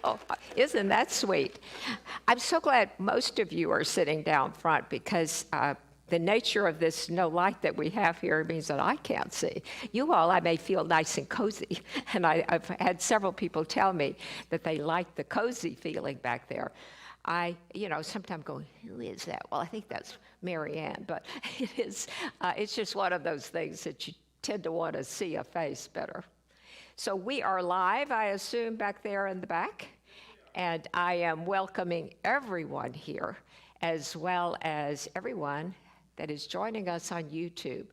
Well, isn't that sweet? I'm so glad most of you are sitting down front because the nature of this no light that we have here means that I can't see. You all, I may feel nice and cozy. And I've had several people tell me that they like the cozy feeling back there. I, sometimes go, who is that? Well, I think that's Mary Ann, but it's just one of those things that you tend to want to see a face better. So we are live, I assume, back there in the back. And I am welcoming everyone here, as well as everyone that is joining us on YouTube.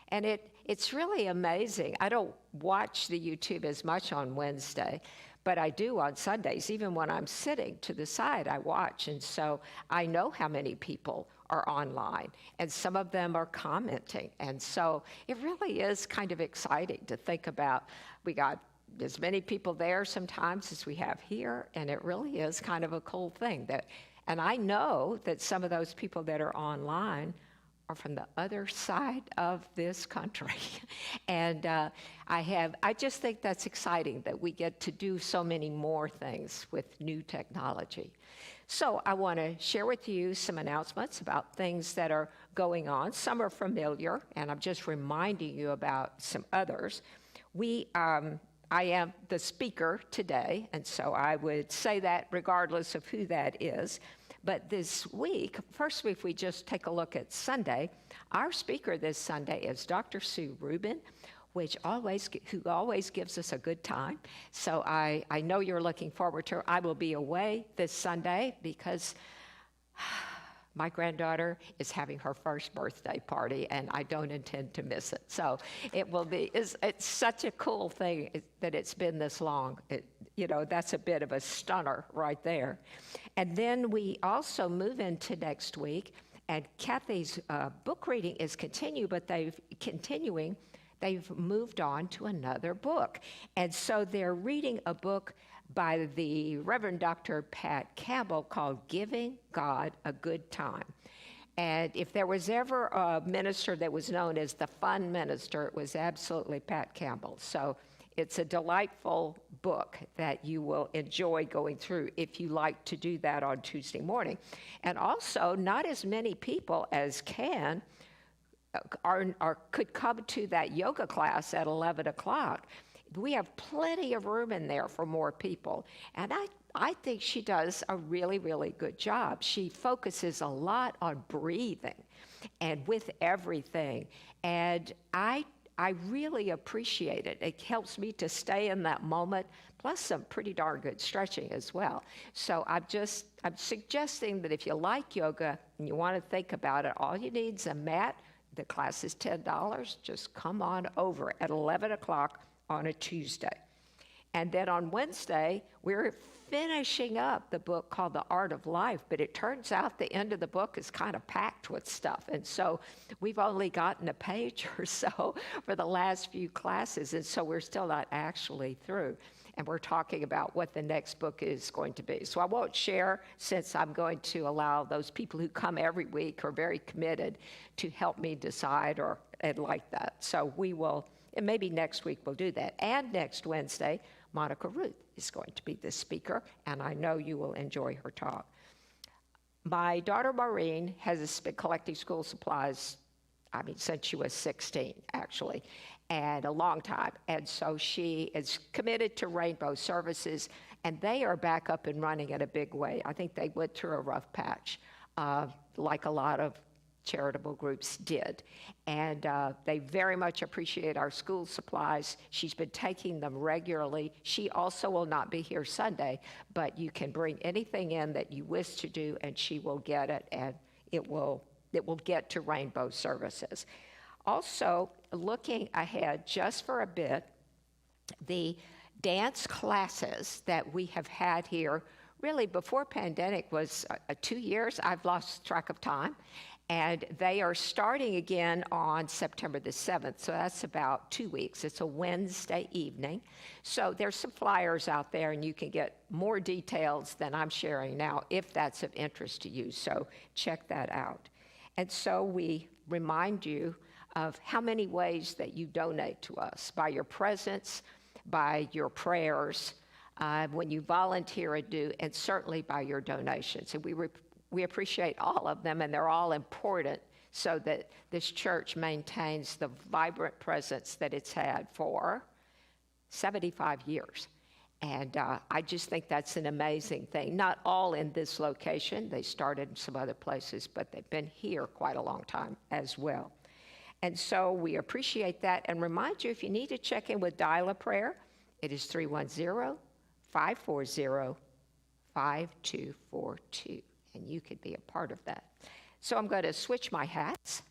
And it's really amazing. I don't watch the YouTube as much on Wednesday, but I do on Sundays. Even when I'm sitting to the side, I watch. And so I know how many people are online, and some of them are commenting. And so it really is kind of exciting to think about. We got as many people there sometimes as we have here, and it really is kind of a cool thing. And I know that some of those people that are online are from the other side of this country. And I just think that's exciting that we get to do so many more things with new technology. So I want to share with you some announcements about things that are going on. Some are familiar, and I'm just reminding you about some others. I am the speaker today, and so I would say that regardless of who that is. But this week, first, if we just take a look at Sunday, our speaker this Sunday is Dr. Sue Rubin, who always gives us a good time. So I know you're looking forward to her. I will be away this Sunday because my granddaughter is having her first birthday party, and I don't intend to miss it. So it will be, it's such a cool thing that it's been this long. That's a bit of a stunner right there. And then we also move into next week, and Kathy's book reading is but they've moved on to another book. And so they're reading a book by the Reverend Dr. Pat Campbell called Giving God a Good Time. And if there was ever a minister that was known as the fun minister, it was absolutely Pat Campbell. So it's a delightful book that you will enjoy going through if you like to do that on Tuesday morning. And also, not as many people as can could come to that yoga class at 11 o'clock. We have plenty of room in there for more people. And I think she does a really, really good job. She focuses a lot on breathing and with everything. And I really appreciate it. It helps me to stay in that moment, plus some pretty darn good stretching as well. So I'm suggesting that if you like yoga and you want to think about it, all you need is a mat. The class is $10. Just come on over at 11 o'clock on a Tuesday. And then on Wednesday, we're finishing up the book called The Art of Life, but it turns out the end of the book is kind of packed with stuff. And so we've only gotten a page or so for the last few classes, and so we're still not actually through. And we're talking about what the next book is going to be. So I won't share, since I'm going to allow those people who come every week are very committed to help me decide and like that. So we will, and maybe next week we'll do that. And next Wednesday, Monica Ruth is going to be the speaker, and I know you will enjoy her talk. My daughter Maureen has been collecting school supplies, since she was 16, actually, and a long time. And so she is committed to Rainbow Services, and they are back up and running in a big way. I think they went through a rough patch, like a lot of charitable groups did. And they very much appreciate our school supplies. She's been taking them regularly. She also will not be here Sunday, but you can bring anything in that you wish to do, and she will get it, and it will get to Rainbow Services. Also, looking ahead just for a bit, the dance classes that we have had here, really before pandemic was 2 years. I've lost track of time. And they are starting again on September the 7th, so that's about 2 weeks. It's a Wednesday evening. So there's some flyers out there, and you can get more details than I'm sharing now if that's of interest to you. So check that out. And so we remind you of how many ways that you donate to us, by your presence, by your prayers, when you volunteer and certainly by your donations. And we appreciate all of them, and they're all important so that this church maintains the vibrant presence that it's had for 75 years. And I just think that's an amazing thing. Not all in this location. They started in some other places, but they've been here quite a long time as well. And so we appreciate that and remind you, if you need to check in with Dial a Prayer, it is 310-540-5242, and you could be a part of that. So I'm going to switch my hats.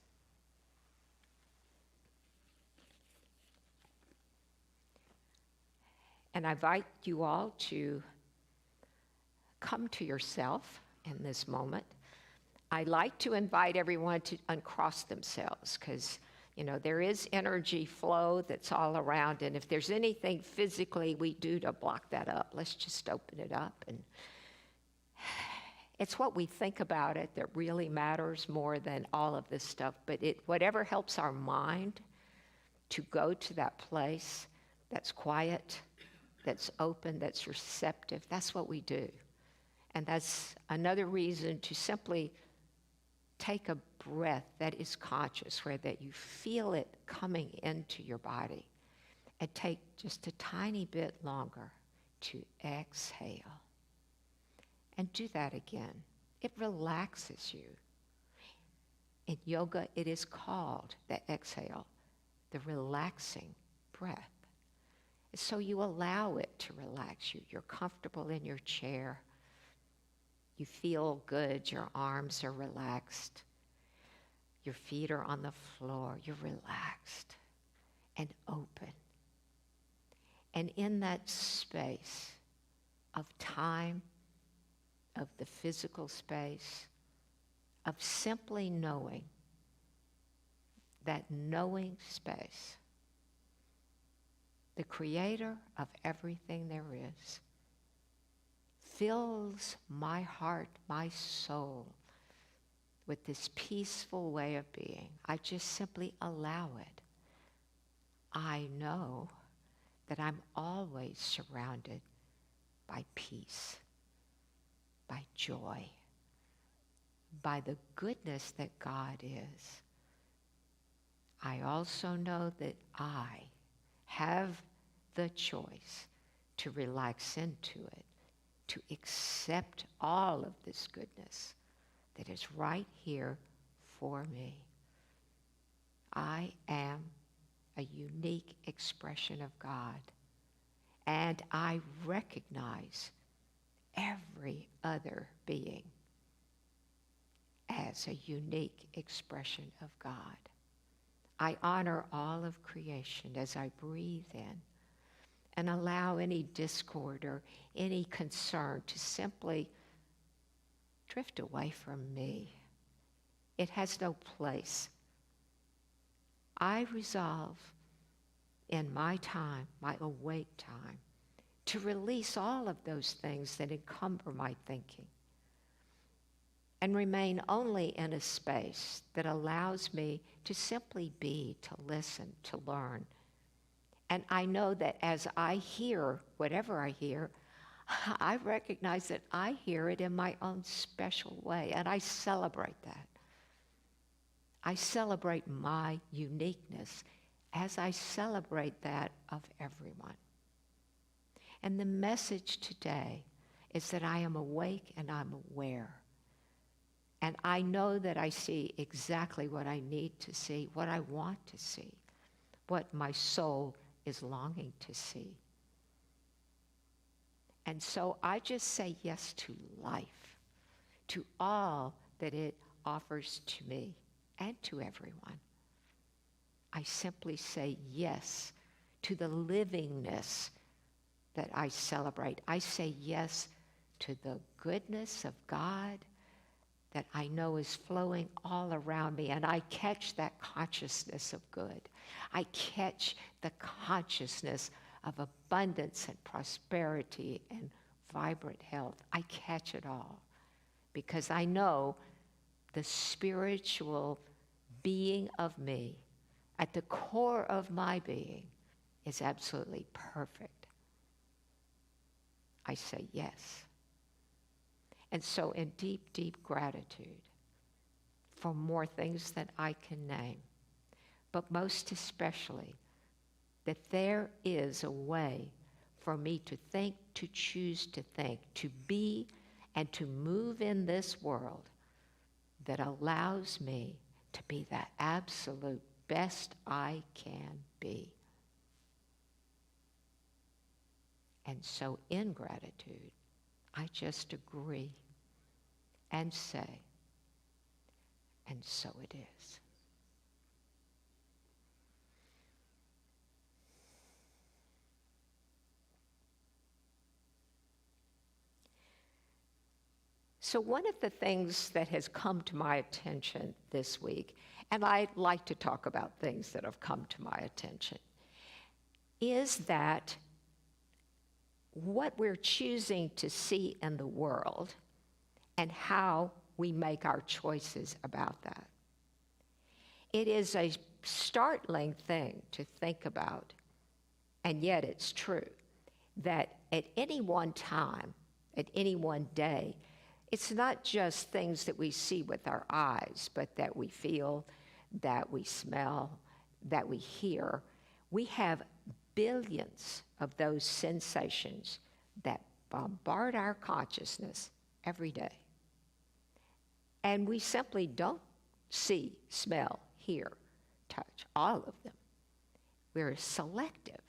And I invite you all to come to yourself in this moment. I like to invite everyone to uncross themselves because, there is energy flow that's all around. And if there's anything physically we do to block that up, let's just open it up. And it's what we think about it that really matters more than all of this stuff. But whatever helps our mind to go to that place that's quiet, that's open, that's receptive, that's what we do. And that's another reason to simply take a breath that is conscious, where that you feel it coming into your body, and take just a tiny bit longer to exhale. And do that again. It relaxes you. In yoga, it is called, the exhale, the relaxing breath. So you allow it to relax you. You're comfortable in your chair. You feel good. Your arms are relaxed. Your feet are on the floor. You're relaxed and open. And in that space of time, of the physical space, of simply knowing, that knowing space, the creator of everything there is, fills my heart, my soul, with this peaceful way of being. I just simply allow it. I know that I'm always surrounded by peace, by joy, by the goodness that God is. I also know that I have the choice to relax into it, to accept all of this goodness that is right here for me. I am a unique expression of God, and I recognize every other being as a unique expression of God. I honor all of creation as I breathe in and allow any discord or any concern to simply drift away from me. It has no place. I resolve in my time, my awake time, to release all of those things that encumber my thinking and remain only in a space that allows me to simply be, to listen, to learn. And I know that as I hear whatever I hear, I recognize that I hear it in my own special way, and I celebrate that. I celebrate my uniqueness as I celebrate that of everyone. And the message today is that I am awake and I'm aware. And I know that I see exactly what I need to see, what I want to see, what my soul is longing to see. And so I just say yes to life, to all that it offers to me and to everyone. I simply say yes to the livingness that I celebrate. I say yes to the goodness of God that I know is flowing all around me, and I catch that consciousness of good. I catch the consciousness of abundance and prosperity and vibrant health. I catch it all because I know the spiritual being of me at the core of my being is absolutely perfect. I say yes. And so in deep, deep gratitude for more things that I can name, but most especially that there is a way for me to think, to choose to think, to be, and to move in this world that allows me to be the absolute best I can be. And so in gratitude, I just agree and say, and so it is. So one of the things that has come to my attention this week, and I like to talk about things that have come to my attention, is that what we're choosing to see in the world and how we make our choices about that. It is a startling thing to think about, and yet it's true, that at any one time, at any one day, it's not just things that we see with our eyes, but that we feel, that we smell, that we hear. We have billions of those sensations that bombard our consciousness every day. And we simply don't see, smell, hear, touch, all of them. We're selective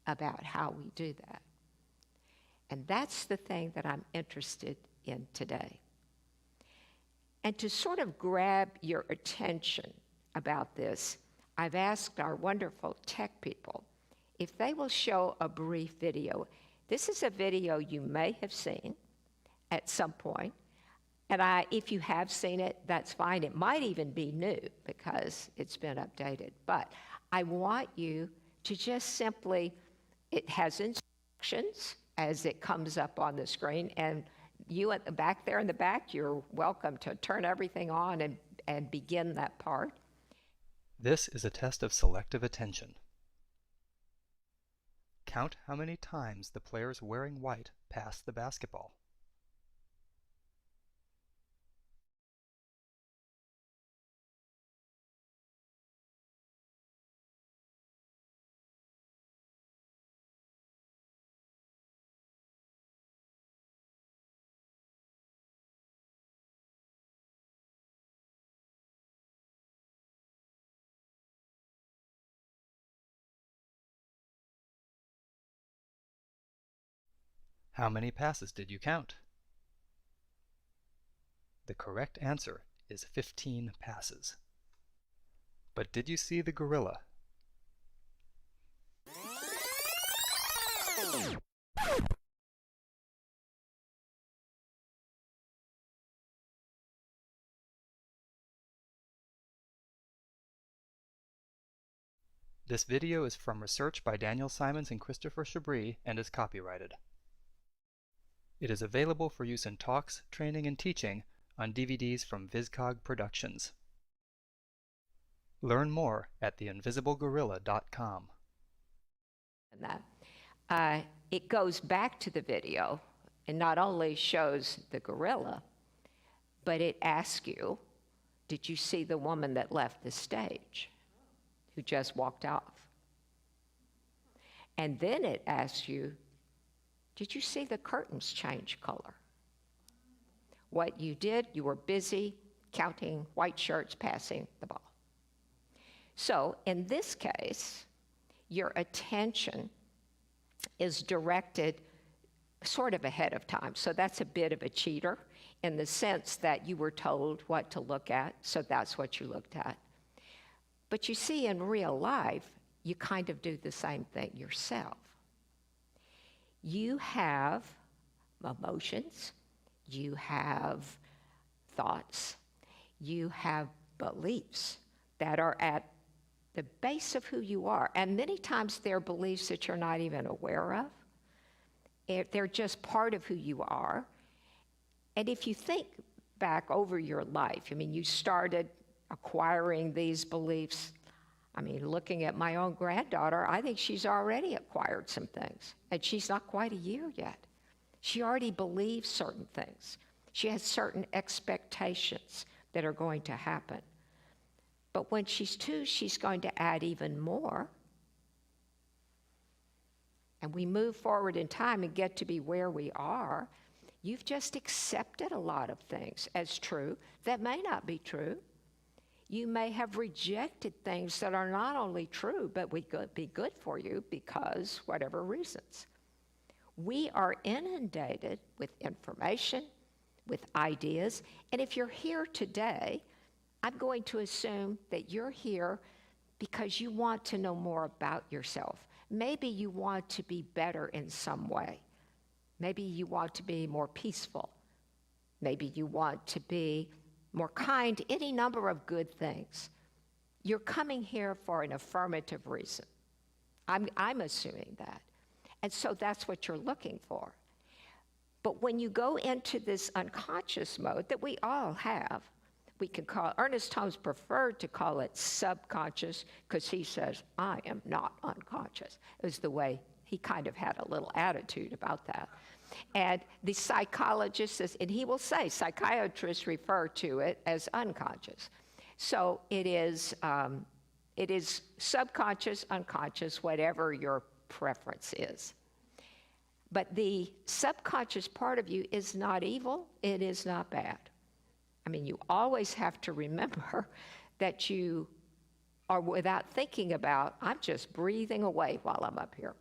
about how we do that. And that's the thing that I'm interested in today. And to sort of grab your attention about this, I've asked our wonderful tech people if they will show a brief video. This is a video you may have seen at some point, and if you have seen it, that's fine. It might even be new because it's been updated. But I want you to just simply, it has instructions as it comes up on the screen, and you at the back there in the back, you're welcome to turn everything on and begin that part. This is a test of selective attention. Count how many times the players wearing white pass the basketball. How many passes did you count? The correct answer is 15 passes. But did you see the gorilla? This video is from research by Daniel Simons and Christopher Chabris and is copyrighted. It is available for use in talks, training, and teaching on DVDs from VisCog Productions. Learn more at theinvisiblegorilla.com. And that it goes back to the video and not only shows the gorilla, but it asks you, did you see the woman that left the stage, who just walked off? And then it asks you, did you see the curtains change color? What you did, you were busy counting white shirts passing the ball. So in this case, your attention is directed sort of ahead of time. So that's a bit of a cheater in the sense that you were told what to look at, so that's what you looked at. But you see, in real life, you kind of do the same thing yourself. You have emotions, you have thoughts, you have beliefs that are at the base of who you are. And many times they're beliefs that you're not even aware of. They're just part of who you are. And if you think back over your life, I mean, you started acquiring these beliefs. I mean, looking at my own granddaughter, I think she's already acquired some things, and she's not quite a year yet. She already believes certain things. She has certain expectations that are going to happen. But when she's 2, she's going to add even more. And we move forward in time and get to be where we are. You've just accepted a lot of things as true that may not be true. You may have rejected things that are not only true, but would be good for you because whatever reasons. We are inundated with information, with ideas, and if you're here today, I'm going to assume that you're here because you want to know more about yourself. Maybe you want to be better in some way. Maybe you want to be more peaceful. Maybe you want to be more kind, any number of good things. You're coming here for an affirmative reason. I'm assuming that. And so that's what you're looking for. But when you go into this unconscious mode that we all have, we can call, Ernest Holmes preferred to call it subconscious because he says, I am not unconscious. It was the way he kind of had a little attitude about that. And the psychologist, and he will say, psychiatrists refer to it as unconscious. So it is subconscious, unconscious, whatever your preference is. But the subconscious part of you is not evil, it is not bad. I mean, you always have to remember that you are, without thinking about, I'm just breathing away while I'm up here.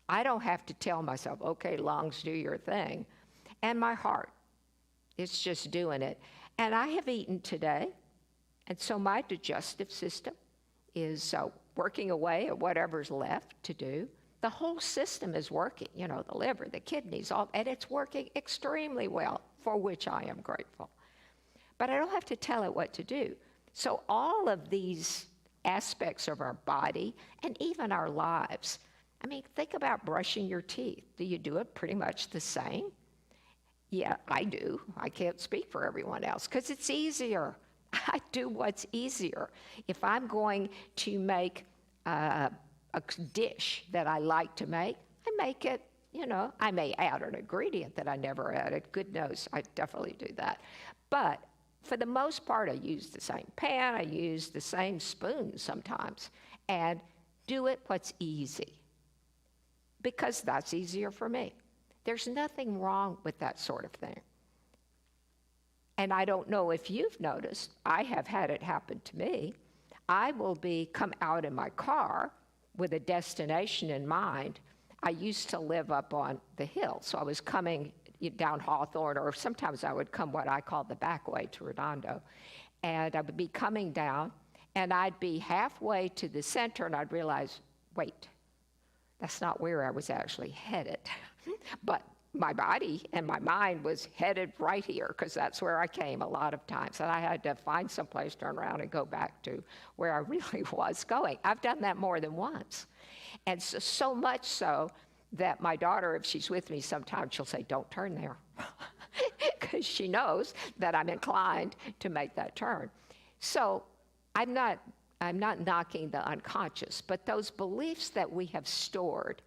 I don't have to tell myself, okay, lungs, do your thing. And my heart, it's just doing it. And I have eaten today, and so my digestive system is working away at whatever's left to do. The whole system is working, the liver, the kidneys, all, and it's working extremely well, for which I am grateful. But I don't have to tell it what to do. So all of these aspects of our body and even our lives, I mean, think about brushing your teeth. Do you do it pretty much the same? Yeah, I do. I can't speak for everyone else because it's easier. I do what's easier. If I'm going to make a dish that I like to make, I make it, I may add an ingredient that I never added. Good knows, I definitely do that. But for the most part, I use the same pan, I use the same spoon sometimes, and do it what's easy, because that's easier for me. There's nothing wrong with that sort of thing. And I don't know if you've noticed, I have had it happen to me. I will come out in my car with a destination in mind. I used to live up on the hill, so I was coming down Hawthorne, or sometimes I would come what I call the back way to Redondo. And I would be coming down, and I'd be halfway to the center, and I'd realize, wait, that's not where I was actually headed. But my body and my mind was headed right here, because that's where I came a lot of times. And I had to find someplace, turn around, and go back to where I really was going. I've done that more than once. And so much so that my daughter, if she's with me sometimes, she'll say, don't turn there, because she knows that I'm inclined to make that turn. So I'm not knocking the unconscious, but those beliefs that we have stored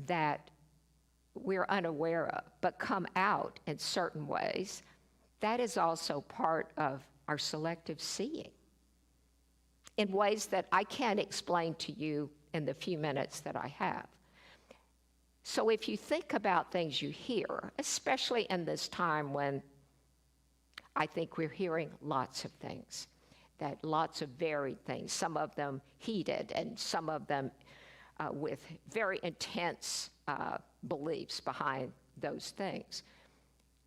that we're unaware of, but come out in certain ways, that is also part of our selective seeing in ways that I can't explain to you in the few minutes that I have. So if you think about things you hear, especially in this time when I think we're hearing lots of things, that lots of varied things, some of them heated and some of them with very intense beliefs behind those things.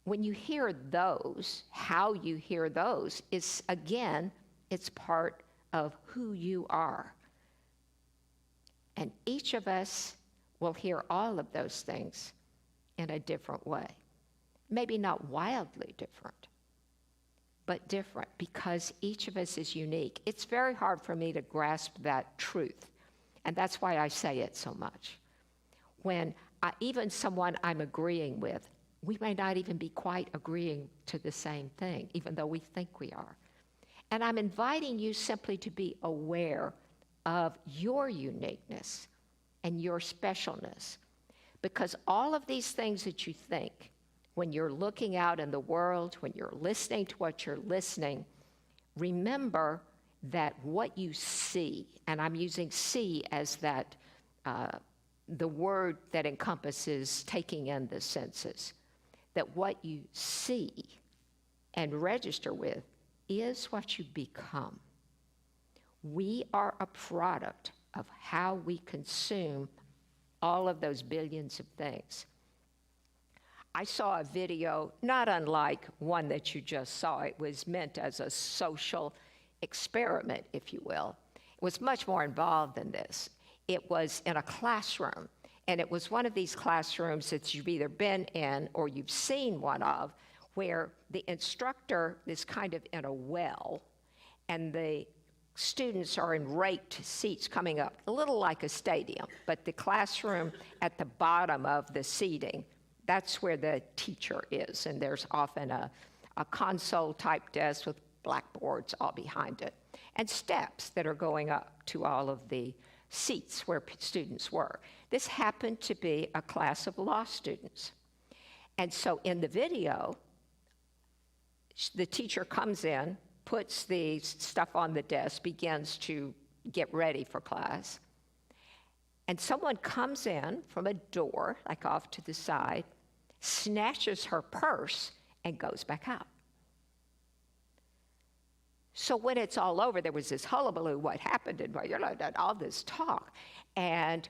When you hear those, how you hear those is, again, it's part of who you are. And each of us will hear all of those things in a different way. Maybe not wildly different, but different, because each of us is unique. It's very hard for me to grasp that truth, and that's why I say it so much. When even someone I'm agreeing with, we may not even be quite agreeing to the same thing, even though we think we are. And I'm inviting you simply to be aware of your uniqueness and your specialness. Because all of these things that you think, when you're looking out in the world, when you're listening to what you're listening, remember that what you see, and I'm using see as that, the word that encompasses taking in the senses, that what you see and register with is what you become. We are a product of how we consume all of those billions of things. I saw a video not unlike one that you just saw. It was meant as a social experiment, if you will. It was much more involved than this. It was in a classroom, and it was one of these classrooms that you've either been in or you've seen one of, where the instructor is kind of in a well, and the students are in raked seats coming up, a little like a stadium, but the classroom at the bottom of the seating, that's where the teacher is, and there's often a console-type desk with blackboards all behind it, and steps that are going up to all of the seats where students were. This happened to be a class of law students. And so in the video, the teacher comes in, puts the stuff on the desk, begins to get ready for class, and someone comes in from a door, like off to the side, snatches her purse, and goes back out. So when it's all over, there was this hullabaloo, what happened, and all this talk. And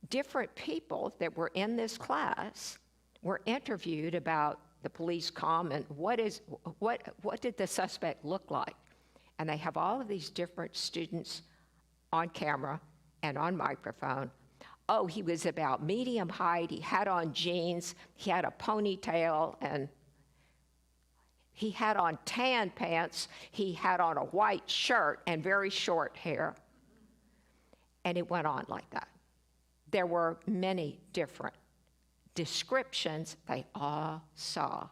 different people that were in this class were interviewed about the police comment, what did the suspect look like? And they have all of these different students on camera and on microphone. Oh, he was about medium height, he had on jeans, he had a ponytail, and he had on tan pants, he had on a white shirt and very short hair. And it went on like that. There were many different descriptions. They all saw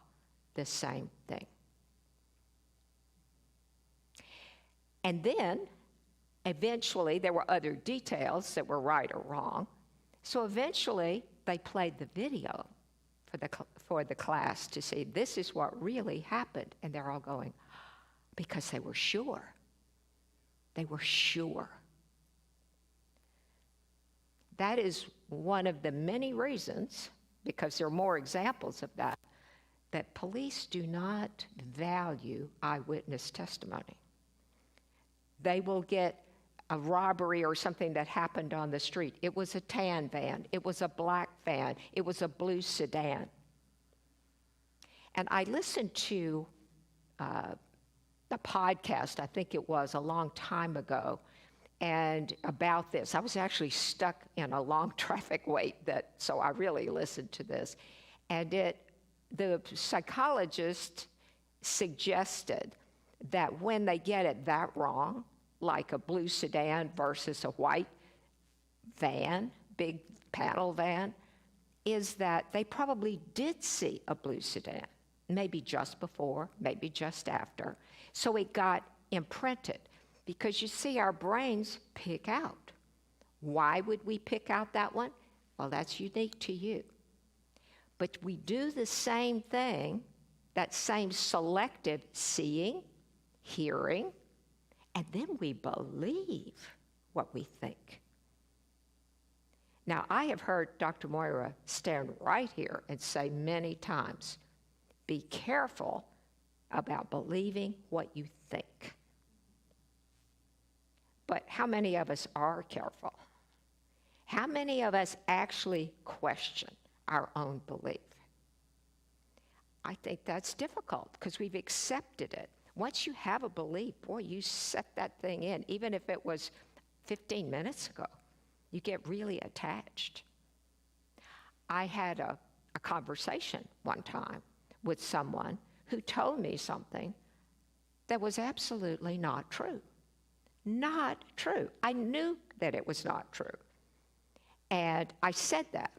the same thing. And then, eventually, there were other details that were right or wrong. So eventually, they played the video for the class to see this is what really happened. And they're all going, because they were sure. They were sure. That is one of the many reasons, because there are more examples of that, that police do not value eyewitness testimony. They will get a robbery or something that happened on the street. It was a tan van. It was a black van. It was a blue sedan. And I listened to a podcast, I think it was a long time ago, and about this. I was actually stuck in a long traffic wait, so I really listened to this. And the psychologist suggested that when they get it that wrong, like a blue sedan versus a white van, big panel van, is that they probably did see a blue sedan, maybe just before, maybe just after. So it got imprinted, because you see, our brains pick out. Why would we pick out that one? Well, that's unique to you. But we do the same thing, that same selective seeing, hearing, and then we believe what we think. Now, I have heard Dr. Moira stand right here and say many times, be careful about believing what you think. But how many of us are careful? How many of us actually question our own belief? I think that's difficult because we've accepted it. Once you have a belief, boy, you set that thing in, even if it was 15 minutes ago. You get really attached. I had a conversation one time with someone who told me something that was absolutely not true. Not true. I knew that it was not true. And I said that.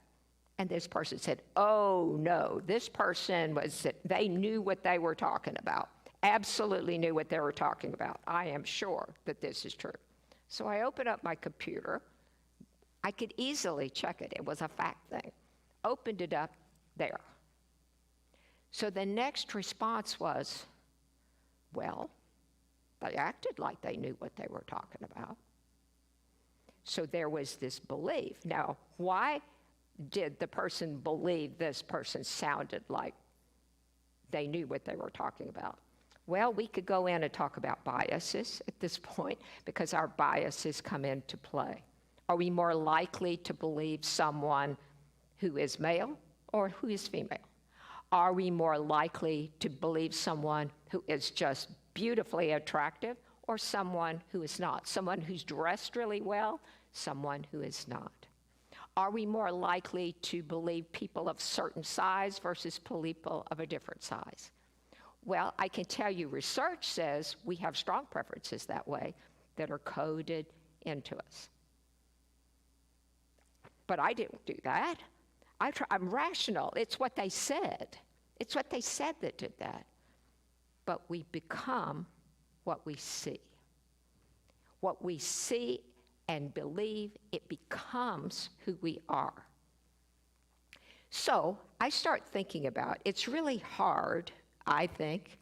And this person said, oh, no, this person they knew what they were talking about. Absolutely knew what they were talking about. I am sure that this is true. So I opened up my computer. I could easily check it. It was a fact thing. opened it up there. So the next response was, well, they acted like they knew what they were talking about. So there was this belief. Now, why did the person believe this person sounded like they knew what they were talking about? Well, we could go in and talk about biases at this point because our biases come into play. Are we more likely to believe someone who is male or who is female? Are we more likely to believe someone who is just beautifully attractive or someone who is not? Someone who's dressed really well, someone who is not. Are we more likely to believe people of certain size versus people of a different size? Well, I can tell you research says we have strong preferences that way that are coded into us. But I didn't do that. I'm rational. It's what they said. It's what they said that did that. But we become what we see. What we see and believe, it becomes who we are. So I start thinking about, it's really hard, I think,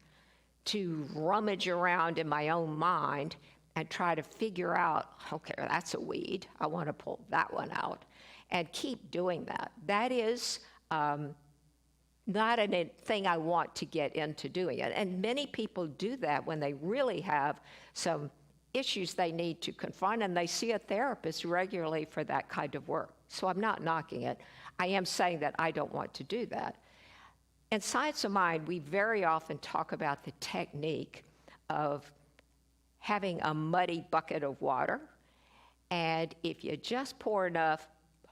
to rummage around in my own mind and try to figure out, okay, that's a weed. I want to pull that one out. And keep doing that. That is not a thing I want to get into doing it. And many people do that when they really have some issues they need to confront, and they see a therapist regularly for that kind of work. So I'm not knocking it. I am saying that I don't want to do that. In Science of Mind, we very often talk about the technique of having a muddy bucket of water, and if you just pour enough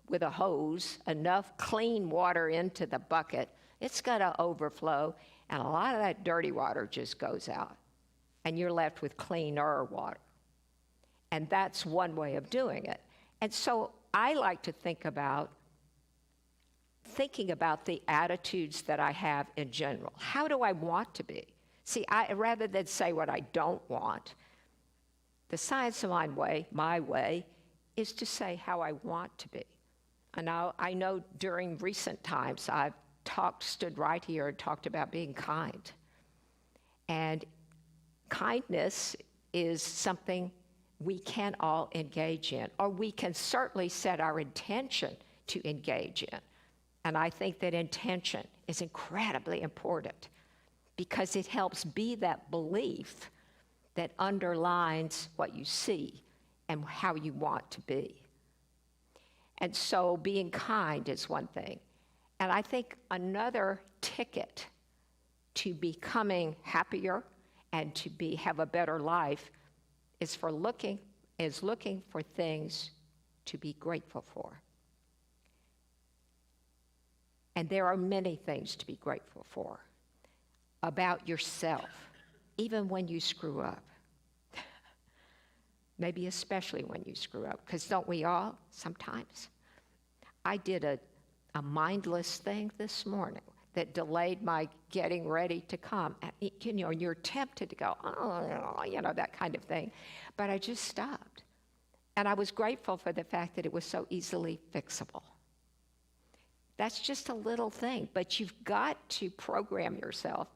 with a hose, enough clean water into the bucket, it's going to overflow, and a lot of that dirty water just goes out, and you're left with cleaner water. And that's one way of doing it. And so I like to thinking about the attitudes that I have in general. How do I want to be? See, rather than say what I don't want, the Science of Mind way, my way, is to say how I want to be. And now I know during recent times I've stood right here and talked about being kind. And kindness is something we can all engage in, or we can certainly set our intention to engage in. And I think that intention is incredibly important because it helps be that belief that underlines what you see and how you want to be. And so being kind is one thing. And I think another ticket to becoming happier and to have a better life is looking for things to be grateful for. And there are many things to be grateful for about yourself, even when you screw up. Maybe especially when you screw up, because don't we all sometimes? I did a mindless thing this morning that delayed my getting ready to come. And, you're tempted to go, oh, that kind of thing. But I just stopped. And I was grateful for the fact that it was so easily fixable. That's just a little thing, but you've got to program yourself,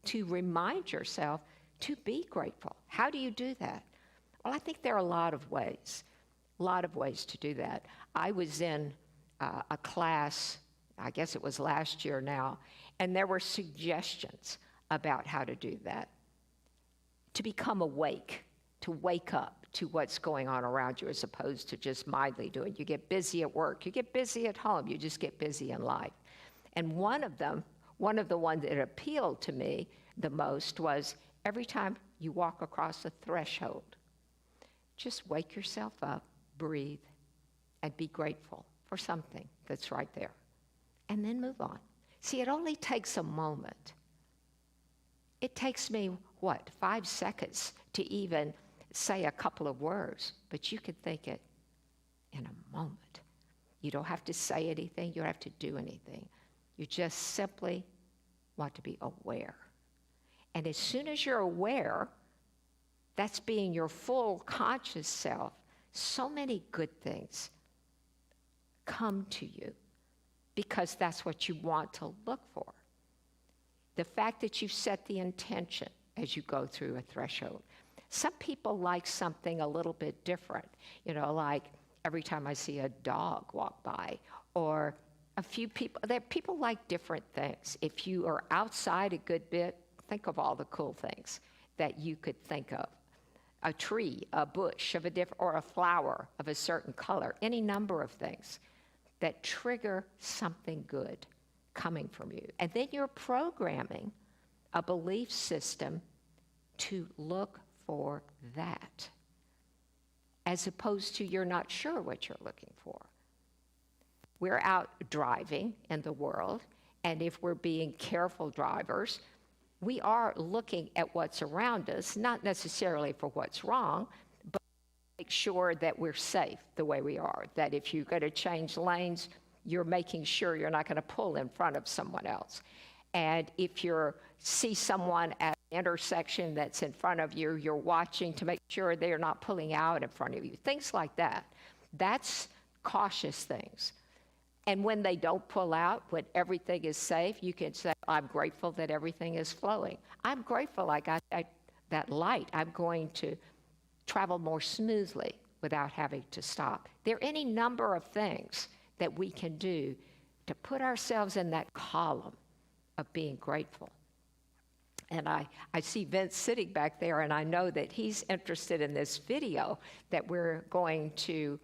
to remind yourself to be grateful. How do you do that? Well, I think there are a lot of ways to do that. I was in a class, I guess it was last year now, and there were suggestions about how to do that. To become awake, to wake up to what's going on around you as opposed to just mildly doing. You get busy at work, you get busy at home, you just get busy in life. And one of the ones that appealed to me the most was every time you walk across a threshold, just wake yourself up, breathe, and be grateful for something that's right there. And then move on. See, it only takes a moment. It takes me, 5 seconds to even say a couple of words, but you can think it in a moment. You don't have to say anything. You don't have to do anything. You just simply want to be aware. And as soon as you're aware, that's being your full conscious self, so many good things come to you because that's what you want to look for. The fact that you set the intention as you go through a threshold. Some people like something a little bit different, like every time I see a dog walk by, or a few people, people like different things. If you are outside a good bit, think of all the cool things that you could think of. A tree, a bush of a different, or a flower of a certain color, any number of things that trigger something good coming from you. And then you're programming a belief system to look for that, as opposed to you're not sure what you're looking for. We're out driving in the world, and if we're being careful drivers, we are looking at what's around us, not necessarily for what's wrong, but make sure that we're safe the way we are, that if you're going to change lanes, you're making sure you're not going to pull in front of someone else. And if you see someone at an intersection that's in front of you, you're watching to make sure they're not pulling out in front of you. Things like that. That's cautious things. And when they don't pull out, when everything is safe, you can say, I'm grateful that everything is flowing. I'm grateful I got that light. I'm going to travel more smoothly without having to stop. There are any number of things that we can do to put ourselves in that column of being grateful. And I see Vince sitting back there, and I know that he's interested in this video that we're going to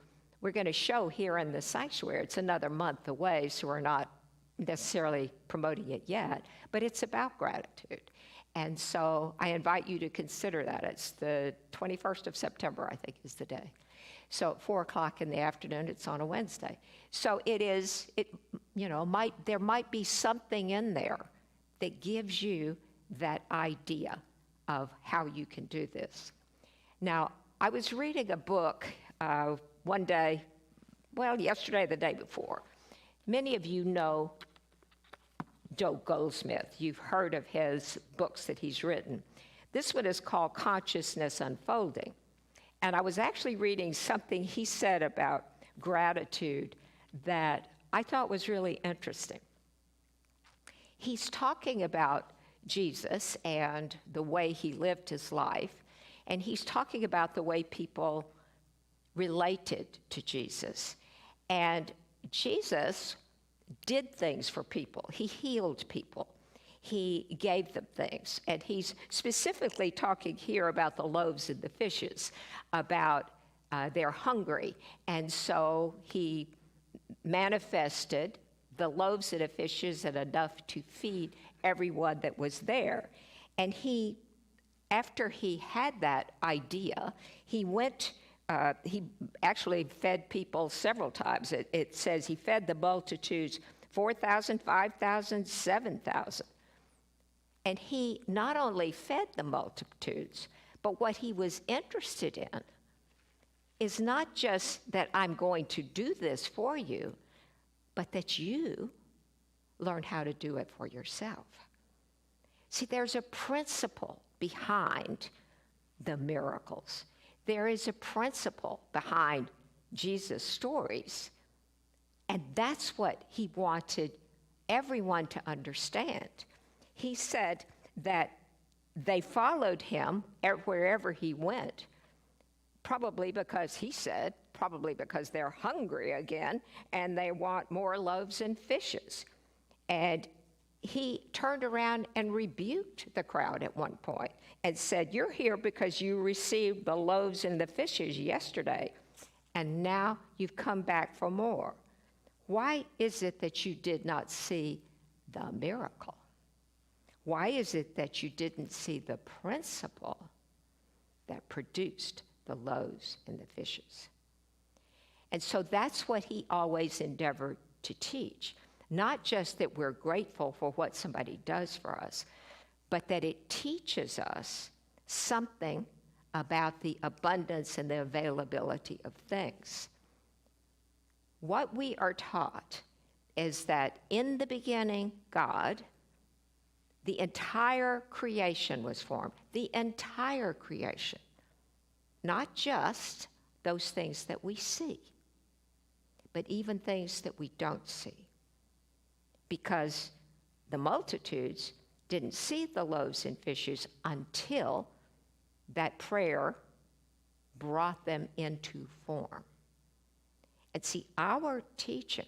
show here in the sanctuary. It's another month away, so we're not necessarily promoting it yet, but it's about gratitude. And so I invite you to consider that. It's the 21st of September, I think, is the day. So at 4 o'clock in the afternoon, it's on a Wednesday. So there might be something in there that gives you that idea of how you can do this. Now, I was reading a book one day, yesterday, the day before. Many of you know Joe Goldsmith. You've heard of his books that he's written. This one is called Consciousness Unfolding. And I was actually reading something he said about gratitude that I thought was really interesting. He's talking about Jesus and the way he lived his life, and he's talking about the way people related to Jesus. And Jesus did things for people. He healed people. He gave them things. And he's specifically talking here about the loaves and the fishes, about they're hungry. And so he manifested the loaves and the fishes and enough to feed everyone that was there. And after he had that idea, he actually fed people several times. It says he fed the multitudes 4,000, 5,000, 7,000. And he not only fed the multitudes, but what he was interested in is not just that I'm going to do this for you, but that you learn how to do it for yourself. See, there's a principle behind the miracles. There is a principle behind Jesus' stories, and that's what he wanted everyone to understand. He said that they followed him wherever he went, probably because they're hungry again, and they want more loaves and fishes. And he turned around and rebuked the crowd at one point and said, you're here because you received the loaves and the fishes yesterday, and now you've come back for more. Why is it that you did not see the miracle? Why is it that you didn't see the principle that produced the loaves and the fishes? And so that's what he always endeavored to teach. Not just that we're grateful for what somebody does for us, but that it teaches us something about the abundance and the availability of things. What we are taught is that in the beginning, God, the entire creation was formed. The entire creation. Not just those things that we see, but even things that we don't see. because the multitudes didn't see the loaves and fishes until that prayer brought them into form. And see, our teaching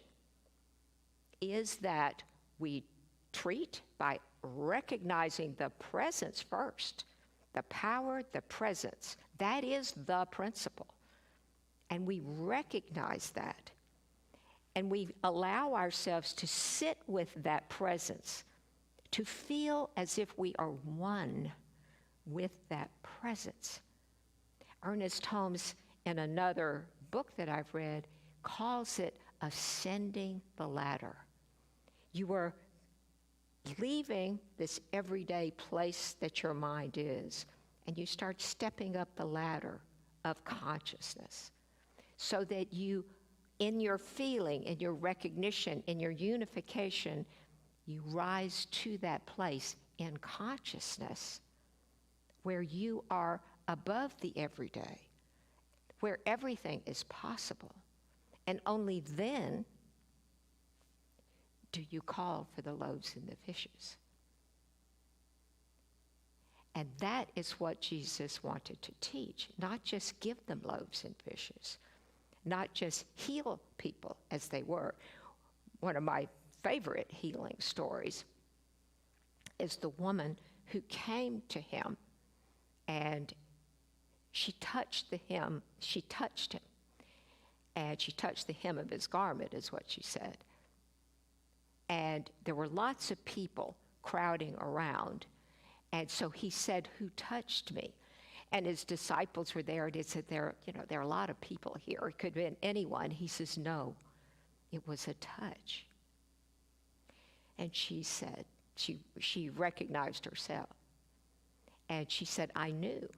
is that we treat by recognizing the presence first, the power, the presence. That is the principle. And we recognize that. And we allow ourselves to sit with that presence, to feel as if we are one with that presence. Ernest Holmes, in another book that I've read, calls it ascending the ladder. You are leaving this everyday place that your mind is, and you start stepping up the ladder of consciousness so that you, in your feeling, in your recognition, in your unification, you rise to that place in consciousness where you are above the everyday, where everything is possible. And only then do you call for the loaves and the fishes. And that is what Jesus wanted to teach, not just give them loaves and fishes, not just heal people as they were. One of my favorite healing stories is the woman who came to him and she touched him, and she touched the hem of his garment, is what she said. And there were lots of people crowding around. And so he said, "Who touched me?" And his disciples were there, and he said, there are a lot of people here. It could have been anyone. He says, "No, it was a touch." And she said, she recognized herself. And she said, "I knew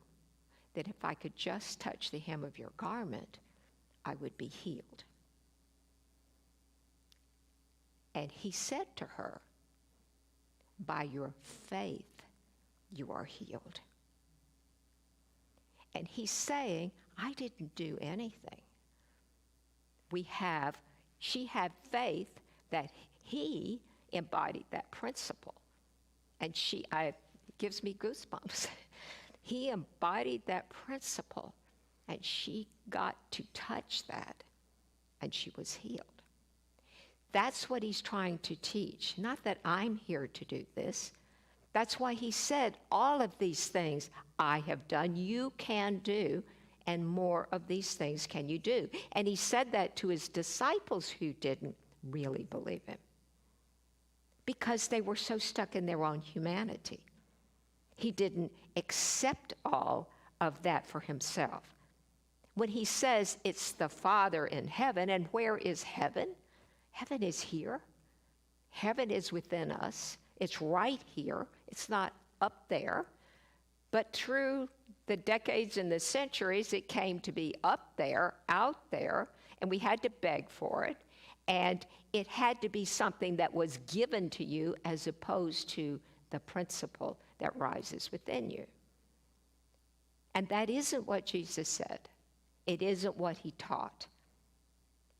that if I could just touch the hem of your garment, I would be healed." And he said to her, "By your faith, you are healed." And he's saying, I didn't do anything. She had faith that he embodied that principle. And it gives me goosebumps. He embodied that principle, and she got to touch that, and she was healed. That's what he's trying to teach. Not that I'm here to do this. That's why he said, all of these things I have done, you can do, and more of these things can you do. And he said that to his disciples who didn't really believe him because they were so stuck in their own humanity. He didn't accept all of that for himself. When he says it's the Father in heaven, and where is heaven? Heaven is here. Heaven is within us. It's right here. It's not up there. But through the decades and the centuries, it came to be up there, out there, and we had to beg for it. And it had to be something that was given to you as opposed to the principle that rises within you. And that isn't what Jesus said. It isn't what he taught.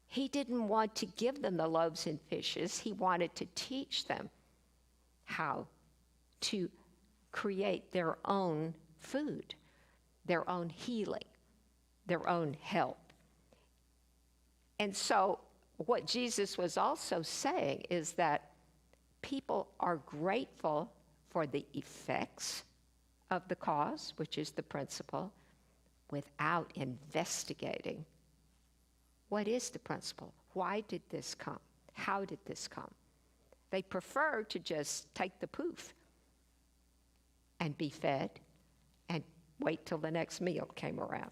He didn't want to give them the loaves and fishes. He wanted to teach them how to create their own food, their own healing, their own health. And so what Jesus was also saying is that people are grateful for the effects of the cause, which is the principle, without investigating what is the principle. Why did this come? How did this come? They prefer to just take the poof and be fed and wait till the next meal came around.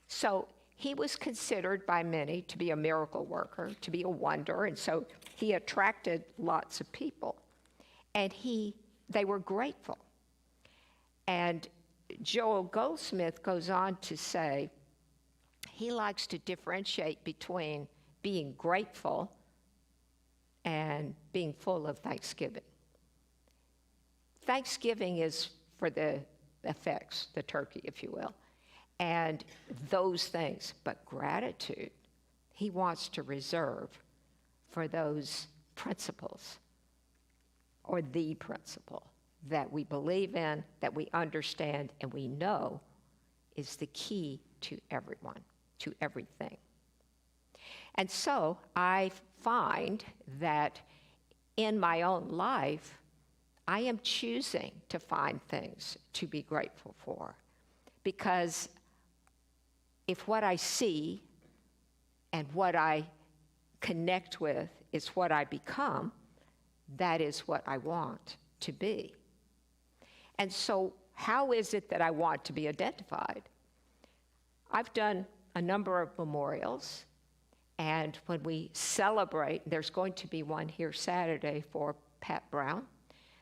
So he was considered by many to be a miracle worker, to be a wonder, and so he attracted lots of people. And they were grateful. And Joel Goldsmith goes on to say he likes to differentiate between being grateful and being full of thanksgiving. Thanksgiving is for the effects, the turkey, if you will, and those things. But gratitude, he wants to reserve for those principles, or the principle that we believe in, that we understand, and we know is the key to everyone, to everything. And so I find that in my own life, I am choosing to find things to be grateful for. Because if what I see and what I connect with is what I become, that is what I want to be. And so how is it that I want to be identified? I've done a number of memorials, and when we celebrate, there's going to be one here Saturday for Pat Brown,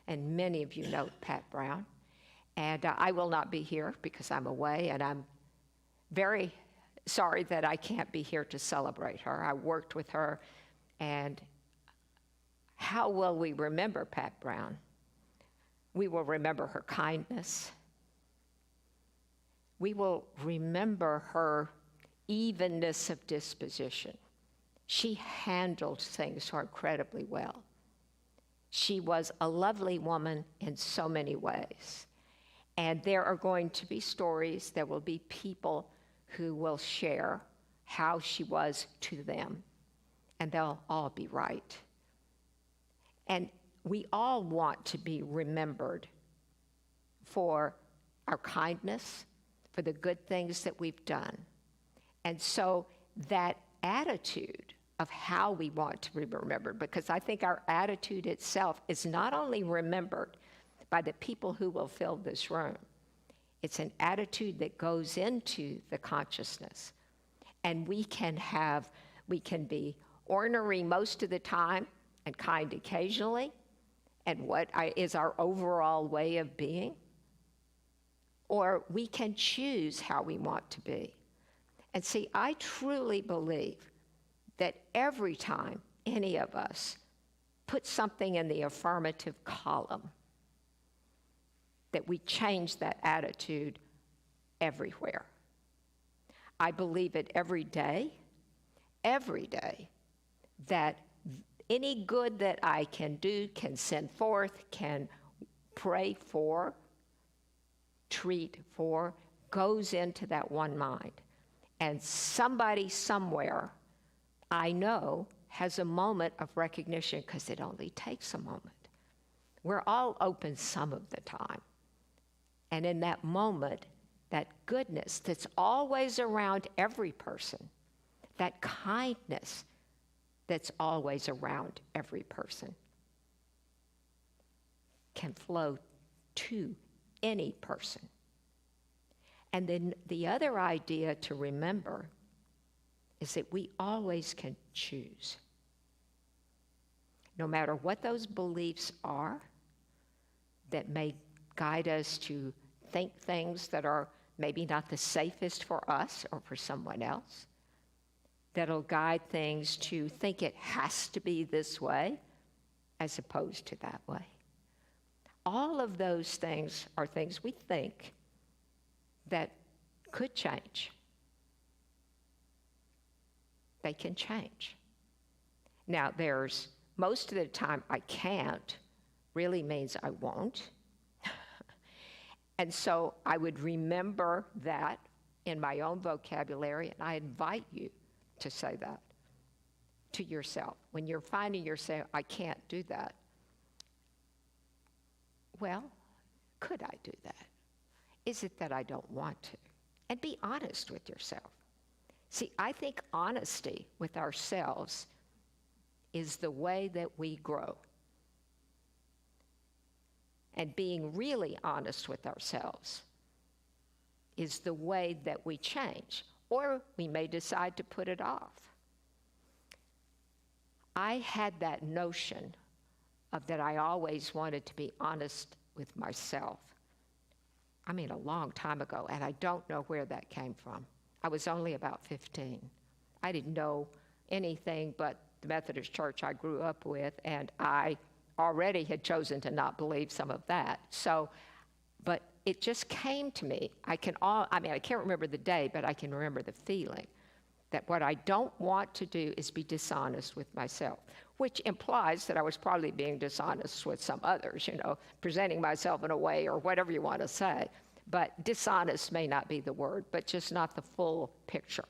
and many of you know Pat Brown. And I will not be here because I'm away, and I'm very sorry that I can't be here to celebrate her. I worked with her, and how will we remember Pat Brown? We will remember her kindness. We will remember her evenness of disposition. She handled things so incredibly well. She was a lovely woman in so many ways. And there are going to be stories, there will be people who will share how she was to them, and they'll all be right. And we all want to be remembered for our kindness, for the good things that we've done. And so that attitude of how we want to be remembered, because I think our attitude itself is not only remembered by the people who will fill this room, it's an attitude that goes into the consciousness. And we can be ornery most of the time and kind occasionally, and what is our overall way of being, or we can choose how we want to be. And see, I truly believe that every time any of us put something in the affirmative column, that we change that attitude everywhere. I believe it every day, that any good that I can do, can send forth, can pray for, treat for, goes into that one mind. And somebody somewhere, I know, has a moment of recognition, because it only takes a moment. We're all open some of the time. And in that moment, that goodness that's always around every person, that kindness that's always around every person, can flow to any person. And then the other idea to remember is that we always can choose. No matter what those beliefs are that may guide us to think things that are maybe not the safest for us or for someone else, that'll guide things to think it has to be this way as opposed to that way. All of those things are things we think that could change. They can change. Now, there's most of the time I can't really means I won't. And so I would remember that in my own vocabulary, and I invite you to say that to yourself. When you're finding yourself, I can't do that. Well, could I do that? Is it that I don't want to? And be honest with yourself. See, I think honesty with ourselves is the way that we grow. And being really honest with ourselves is the way that we change, or we may decide to put it off. I had that notion of that I always wanted to be honest with myself. I mean, a long time ago, and I don't know where that came from. I was only about 15. I didn't know anything but the Methodist church I grew up with, and I already had chosen to not believe some of that. So, but it just came to me. I can't remember the day, but I can remember the feeling that what I don't want to do is be dishonest with myself, which implies that I was probably being dishonest with some others, presenting myself in a way or whatever you want to say. But dishonest may not be the word, but just not the full picture.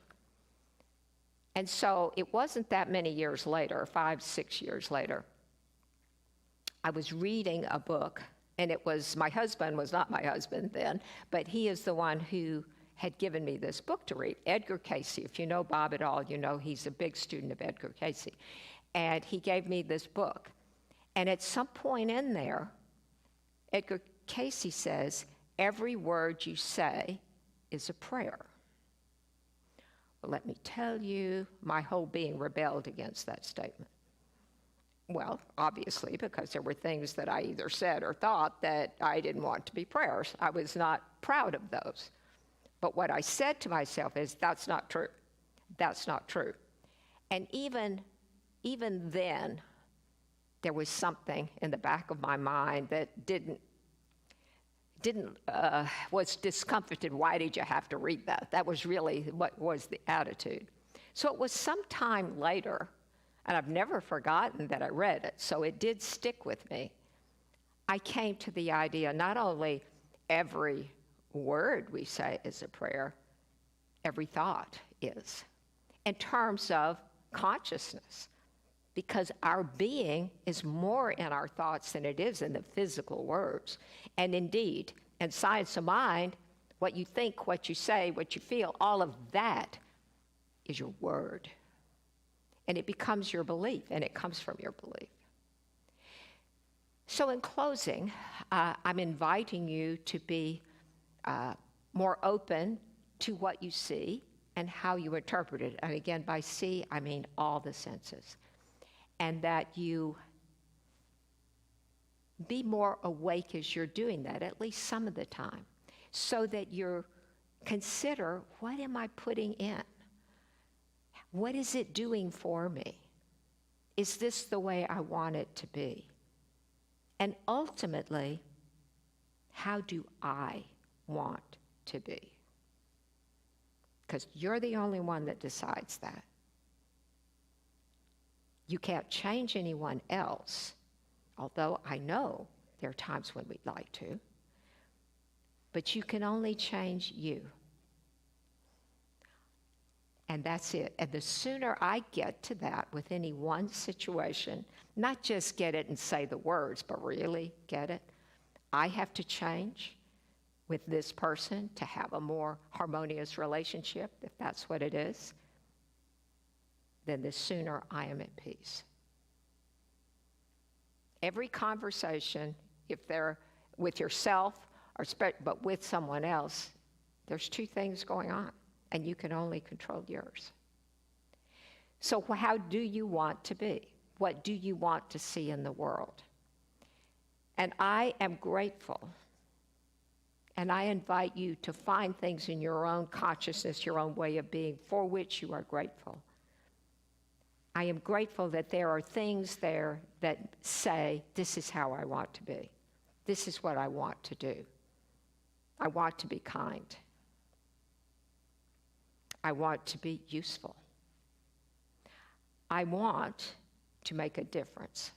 And so it wasn't that many years later, 5, 6 years later, I was reading a book, and my husband was not my husband then, but he is the one who had given me this book to read, Edgar Cayce. If you know Bob at all, you know he's a big student of Edgar Cayce. And he gave me this book. And at some point in there, Edgar Cayce says, every word you say is a prayer. Well, let me tell you, my whole being rebelled against that statement. Well, obviously, because there were things that I either said or thought that I didn't want to be prayers. I was not proud of those. But what I said to myself is, that's not true. That's not true. And even then, there was something in the back of my mind that was discomforted. Why did you have to read that? That was really what was the attitude. So it was some time later, and I've never forgotten that I read it, so it did stick with me. I came to the idea not only every word we say is a prayer, every thought is, in terms of consciousness, because our being is more in our thoughts than it is in the physical words. And indeed, in science of mind, what you think, what you say, what you feel, all of that is your word. And it becomes your belief, and it comes from your belief. So in closing, I'm inviting you to be more open to what you see and how you interpret it. And again, by see, I mean all the senses. And that you be more awake as you're doing that, at least some of the time, so that you consider, what am I putting in? What is it doing for me? Is this the way I want it to be? And ultimately, how do I want to be? Because you're the only one that decides that. You can't change anyone else, although I know there are times when we'd like to, but you can only change you. And that's it. And the sooner I get to that with any one situation, not just get it and say the words, but really get it, I have to change with this person to have a more harmonious relationship, if that's what it is, then the sooner I am at peace. Every conversation, if they're with yourself, but with someone else, there's two things going on, and you can only control yours. So how do you want to be? What do you want to see in the world? And I am grateful, and I invite you to find things in your own consciousness, your own way of being, for which you are grateful. I am grateful that there are things there that say, this is how I want to be. This is what I want to do. I want to be kind. I want to be useful. I want to make a difference,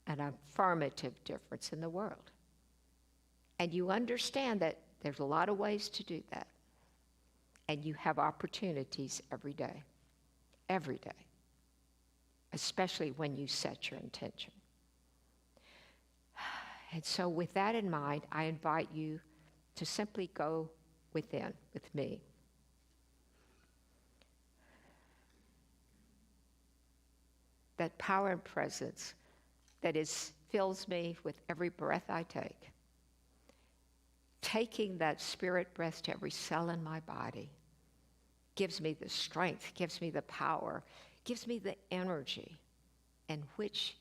an affirmative difference in the world. And you understand that there's a lot of ways to do that. And you have opportunities every day, especially when you set your intention. And so with that in mind, I invite you to simply go within with me. That power and presence that fills me with every breath I take. Taking that spirit breath to every cell in my body gives me the strength, gives me the power, gives me the energy in which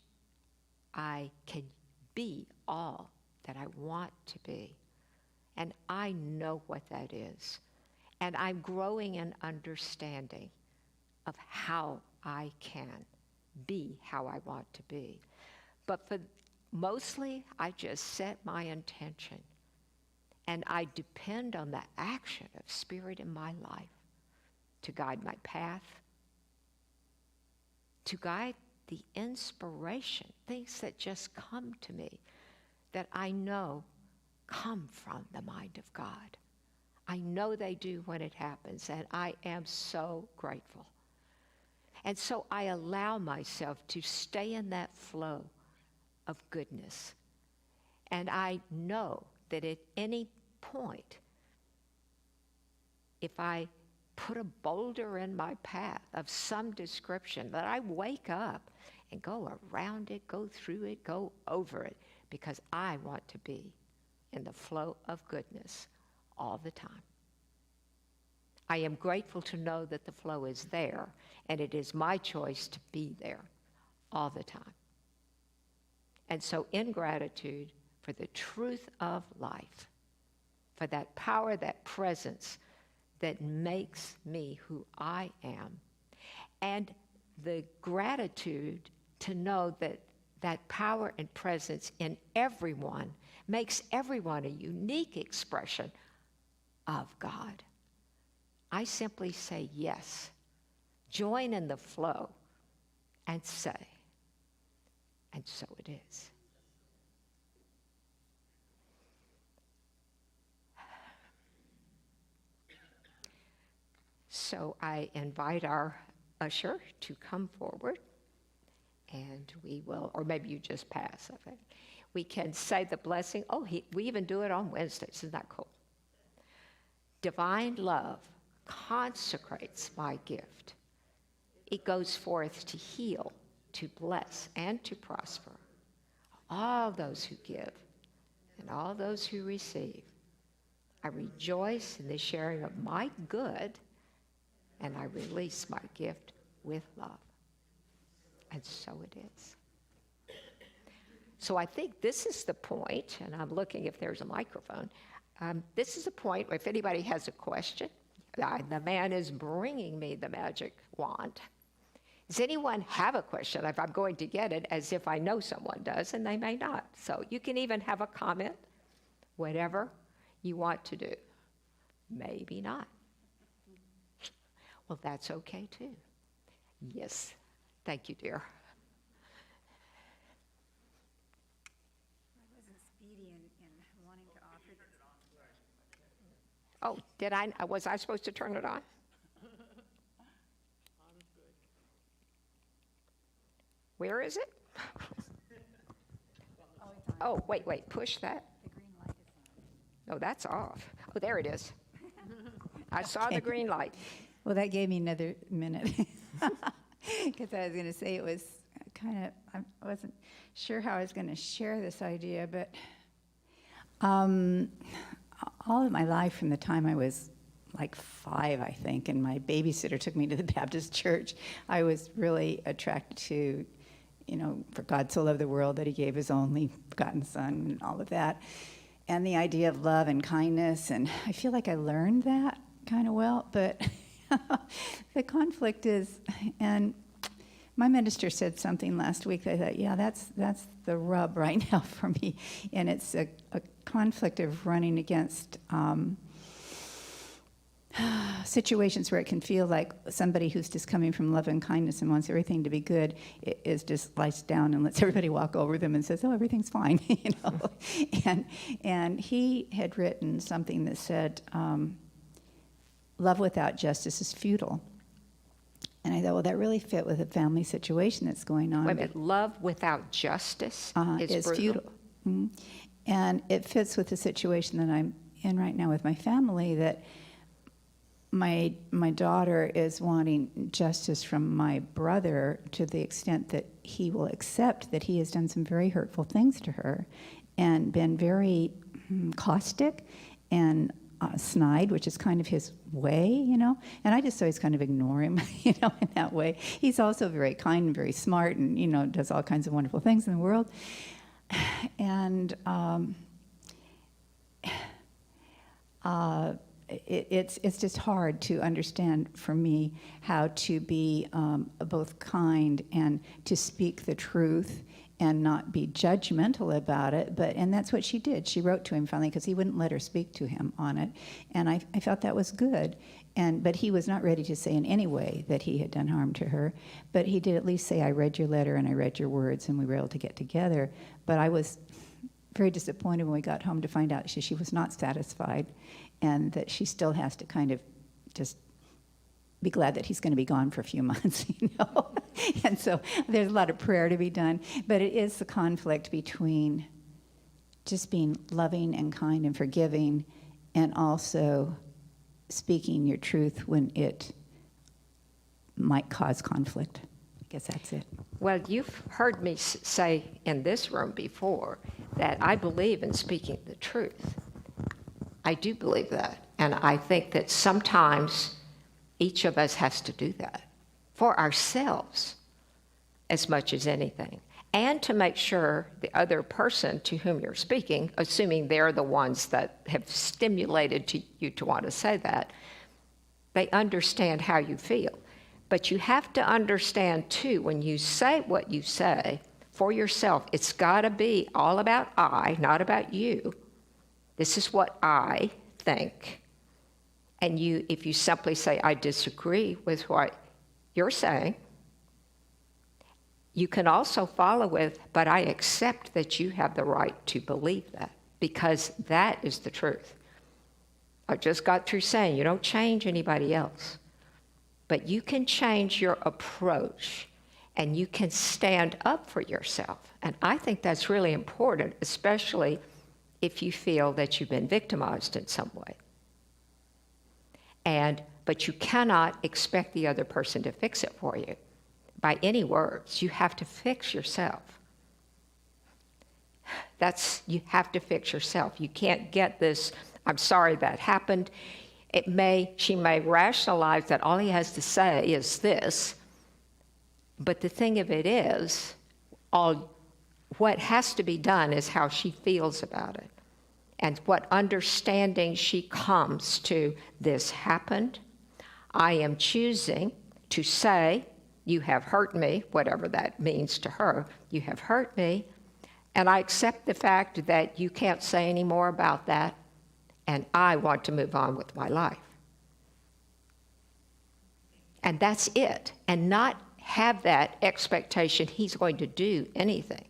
I can be all that I want to be. And I know what that is. And I'm growing in understanding of how I can be how I want to be. But mostly, I just set my intention. And I depend on the action of spirit in my life to guide my path, to guide the inspiration, things that just come to me that I know come from the mind of God. I know they do when it happens, and I am so grateful. And so I allow myself to stay in that flow of goodness. And I know that at any point, if I put a boulder in my path of some description, that I wake up and go around it, go through it, go over it, because I want to be in the flow of goodness all the time. I am grateful to know that the flow is there, and it is my choice to be there all the time. And so in gratitude for the truth of life, for that power, that presence that makes me who I am, and the gratitude to know that that power and presence in everyone makes everyone a unique expression of God. I simply say yes, join in the flow, and say, and so it is. So I invite our usher to come forward, and we will, or maybe you just pass, I think. We can say the blessing. Oh, we even do it on Wednesdays. Isn't that cool? Divine love consecrates my gift. It goes forth to heal, to bless, and to prosper all those who give and all those who receive. I rejoice in the sharing of my good, and I release my gift with love. And so it is. So I think this is the point, and I'm looking if there's a microphone. This is a point where if anybody has a question, the man is bringing me the magic wand. Does anyone have a question? If I'm going to get it, as if I know someone does, and they may not. So you can even have a comment, whatever you want to do. Maybe not. Well, that's okay too. Yes. Thank you, dear. I wasn't speedy in wanting to offer this. Oh, did I? Was I supposed to turn it on? Where is it? Oh, wait, push that. The green light is on. No, that's off. Oh, there it is. I saw the green light. Well, that gave me another minute. Because I was going to say it was I wasn't sure how I was going to share this idea, but all of my life from the time I was like 5, I think, and my babysitter took me to the Baptist church, I was really attracted to, for God so loved the world that he gave his only begotten son and all of that. And the idea of love and kindness, and I feel like I learned that kind of well, but the conflict is, and my minister said something last week that I thought, yeah, that's the rub right now for me. And it's a conflict of running against situations where it can feel like somebody who's just coming from love and kindness and wants everything to be good is just lies down and lets everybody walk over them and says, oh, everything's fine, And he had written something that said, love without justice is futile. And I thought, well, that really fit with the family situation that's going on. Wait a minute, love without justice is futile. Mm-hmm. And it fits with the situation that I'm in right now with my family, that my daughter is wanting justice from my brother to the extent that he will accept that he has done some very hurtful things to her and been very caustic and snide, which is kind of his way, and I just always kind of ignore him, in that way. He's also very kind and very smart and, does all kinds of wonderful things in the world. And it's just hard to understand for me how to be both kind and to speak the truth and not be judgmental about it. And that's what she did. She wrote to him finally because he wouldn't let her speak to him on it. And I felt that was good. But he was not ready to say in any way that he had done harm to her. But he did at least say, I read your letter and I read your words, and we were able to get together. But I was very disappointed when we got home to find out she was not satisfied, and that she still has to kind of just be glad that he's going to be gone for a few months, And so there's a lot of prayer to be done. But it is the conflict between just being loving and kind and forgiving, and also speaking your truth when it might cause conflict. I guess that's it. Well, you've heard me say in this room before that I believe in speaking the truth. I do believe that. And I think that sometimes each of us has to do that for ourselves as much as anything, and to make sure the other person to whom you're speaking, assuming they're the ones that have stimulated you to want to say that, they understand how you feel. But you have to understand, too, when you say what you say for yourself, it's got to be all about I, not about you. This is what I think. And if you simply say, I disagree with what you're saying, you can also follow with, but I accept that you have the right to believe that, because that is the truth. I just got through saying you don't change anybody else, but you can change your approach, and you can stand up for yourself. And I think that's really important, especially if you feel that you've been victimized in some way. But you cannot expect the other person to fix it for you by any words. You have to fix yourself. You have to fix yourself. You can't get this, I'm sorry that happened. She may rationalize that all he has to say is this, but the thing of it is, what has to be done is how she feels about it. And what understanding she comes to, this happened. I am choosing to say, you have hurt me, whatever that means to her, you have hurt me, and I accept the fact that you can't say any more about that, and I want to move on with my life. And that's it, and not have that expectation he's going to do anything.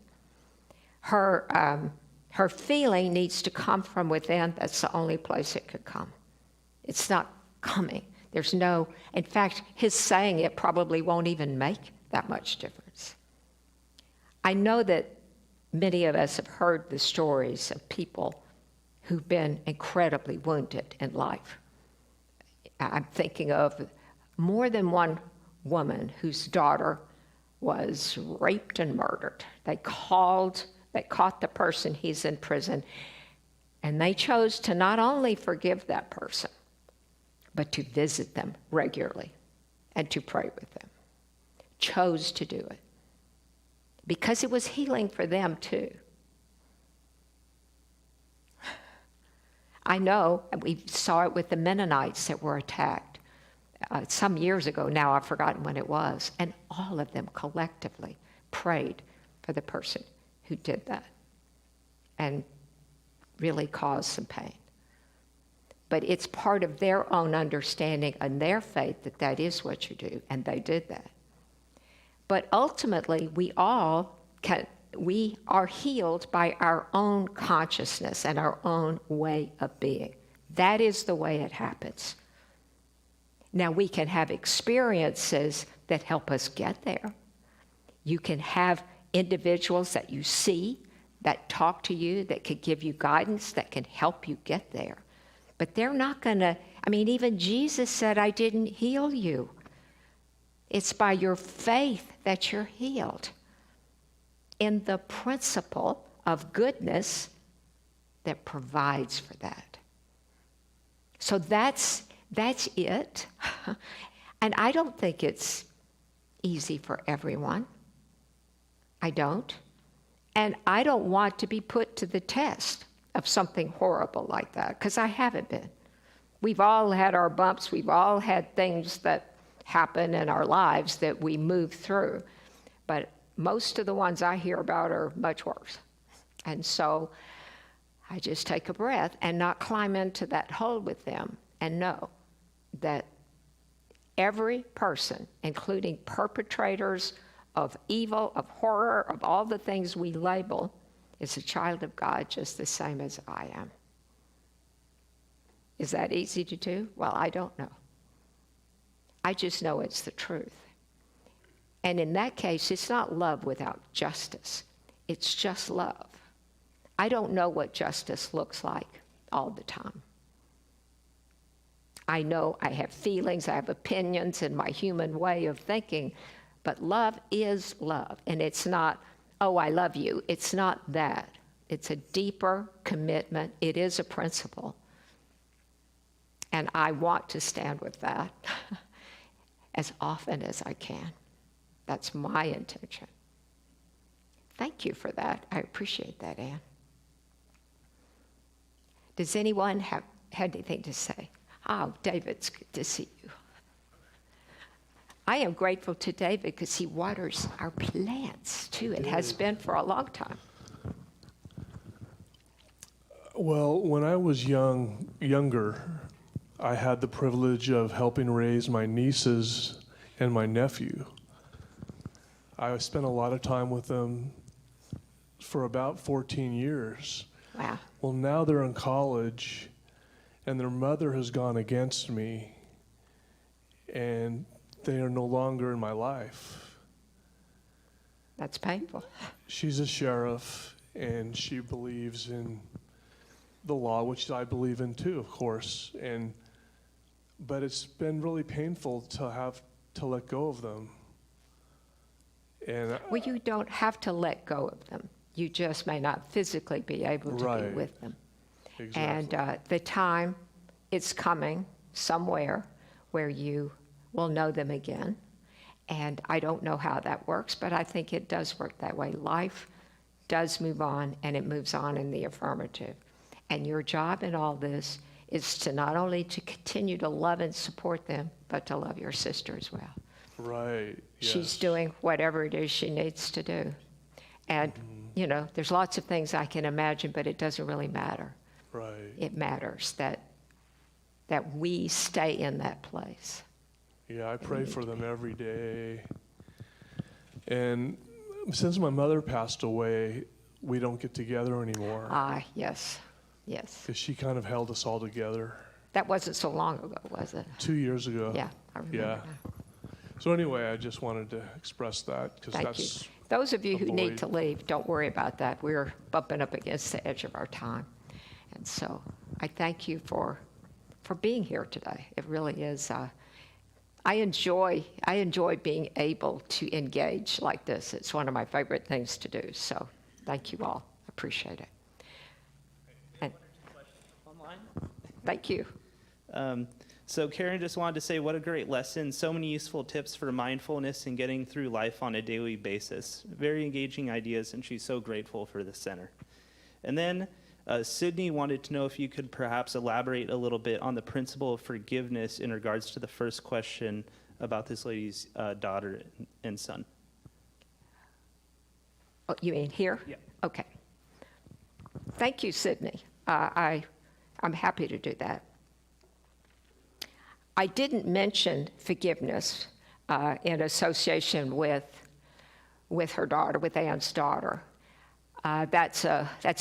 Her feeling needs to come from within. That's the only place it could come. It's not coming. In fact, his saying it probably won't even make that much difference. I know that many of us have heard the stories of people who've been incredibly wounded in life. I'm thinking of more than one woman whose daughter was raped and murdered. They caught the person, he's in prison, and they chose to not only forgive that person, but to visit them regularly and to pray with them. Chose to do it because it was healing for them too. I know, we saw it with the Mennonites that were attacked some years ago. Now I've forgotten when it was, and all of them collectively prayed for the person who did that and really caused some pain. But it's part of their own understanding and their faith that that is what you do, and they did that. But ultimately, we are healed by our own consciousness and our own way of being. That is the way it happens. Now, we can have experiences that help us get there. You can have individuals that you see, that talk to you, that could give you guidance, that can help you get there. But they're not going to, even Jesus said, I didn't heal you. It's by your faith that you're healed. In the principle of goodness that provides for that. So that's it. And I don't think it's easy for everyone. I don't. And I don't want to be put to the test of something horrible like that, because I haven't been. We've all had our bumps. We've all had things that happen in our lives that we move through. But most of the ones I hear about are much worse. And so I just take a breath and not climb into that hole with them and know that every person, including perpetrators of evil, of horror, of all the things we label, is a child of God just the same as I am. Is that easy to do? Well, I don't know. I just know it's the truth. And in that case, it's not love without justice. It's just love. I don't know what justice looks like all the time. I know I have feelings, I have opinions in my human way of thinking, but love is love. And it's not, oh, I love you. It's not that. It's a deeper commitment. It is a principle. And I want to stand with that as often as I can. That's my intention. Thank you for that. I appreciate that, Ann. Does anyone have anything to say? Oh, David, it's good to see you. I am grateful to David because he waters our plants, too. It has been for a long time. Well, when I was younger, I had the privilege of helping raise my nieces and my nephew. I spent a lot of time with them for about 14 years. Wow. Well, now they're in college, and their mother has gone against me, and they are no longer in my life. That's painful. She's a sheriff, and she believes in the law, which I believe in too, of course. But it's been really painful to have to let go of them. And Well, you don't have to let go of them. You just may not physically be able to be Right. with them. exactly. And the time is coming somewhere where you will know them again. And I don't know how that works, but I think it does work that way. Life does move on, and it moves on in the affirmative. And your job in all this is to not only to continue to love and support them, but to love your sister as well. Right. She's yes. doing whatever it is she needs to do. And, you know, there's lots of things I can imagine, but it doesn't really matter. Right. It matters that we stay in that place. Yeah, I pray for them every day. And since my mother passed away, we don't get together anymore Ah, yes, yes. because she kind of held us all together That wasn't so long ago, was it? 2 years ago. Yeah, I remember Yeah. now. So anyway, I just wanted to express that because Thank you. that's Those of you a who need void. to leave, don't worry about that. We're bumping up against the edge of our time. And so I thank you for being here today. It really is. I enjoy being able to engage like this. It's one of my favorite things to do. So thank you all. Appreciate it. And Online. thank you. So Karen just wanted to say what a great lesson. So many useful tips for mindfulness and getting through life on a daily basis. Very engaging ideas, and she's so grateful for the center. And then Sydney wanted to know if you could perhaps elaborate a little bit on the principle of forgiveness in regards to the first question about this lady's daughter and son. Oh, you mean here? Yeah. Okay. Thank you, Sydney. I'm happy to do that. I didn't mention forgiveness in association with her daughter, with Ann's daughter. That's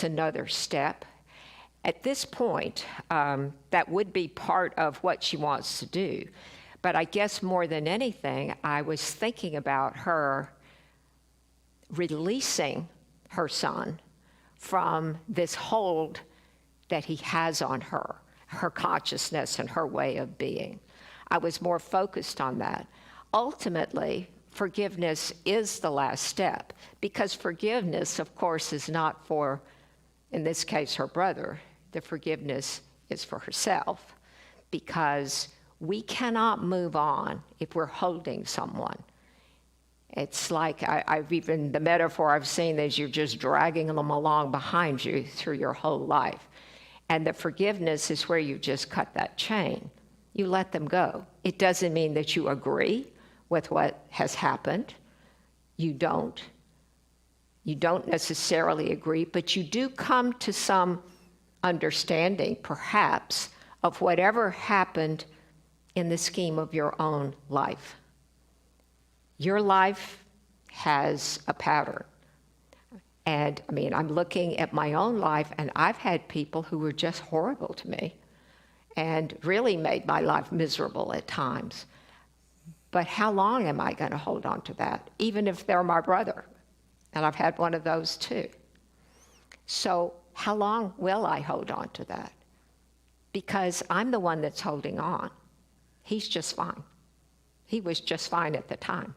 another step. At this point, that would be part of what she wants to do. But I guess more than anything, I was thinking about her releasing her son from this hold that he has on her consciousness and her way of being. I was more focused on that. Ultimately, forgiveness is the last step, because forgiveness, of course, is not for, in this case, her brother. The forgiveness is for herself, because we cannot move on if we're holding someone. It's like the metaphor I've seen is you're just dragging them along behind you through your whole life. And the forgiveness is where you just cut that chain. You let them go. It doesn't mean that you agree with what has happened. You don't. You don't necessarily agree, but you do come to some understanding, perhaps, of whatever happened in the scheme of your own life. Your life has a pattern. And I mean, I'm looking at my own life, and I've had people who were just horrible to me and really made my life miserable at times. But how long am I going to hold on to that, even if they're my brother? And I've had one of those too. So how long will I hold on to that? Because I'm the one that's holding on. He's just fine. He was just fine at the time.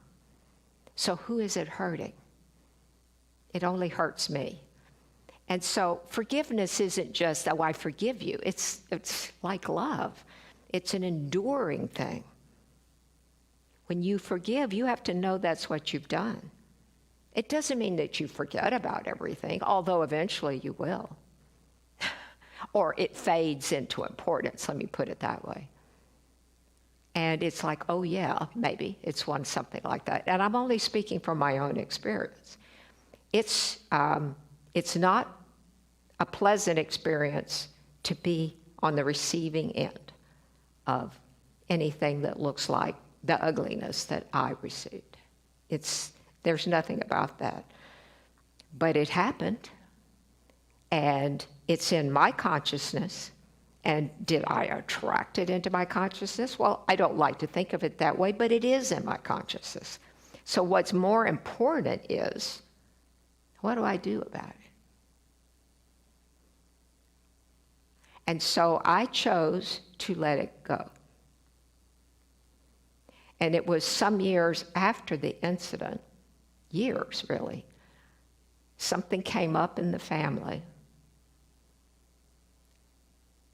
So who is it hurting? It only hurts me. And so forgiveness isn't just, oh, I forgive you. It's like love. It's an enduring thing. When you forgive, you have to know that's what you've done. It doesn't mean that you forget about everything, although eventually you will. Or it fades into importance, let me put it that way. And it's like, oh yeah, maybe it's something like that. And I'm only speaking from my own experience. It's not a pleasant experience to be on the receiving end of anything that looks like the ugliness that I received. There's nothing about that. But it happened, and it's in my consciousness. And did I attract it into my consciousness? Well, I don't like to think of it that way, but it is in my consciousness. So what's more important is, what do I do about it? And so I chose to let it go. And it was some years after the incident, years really, something came up in the family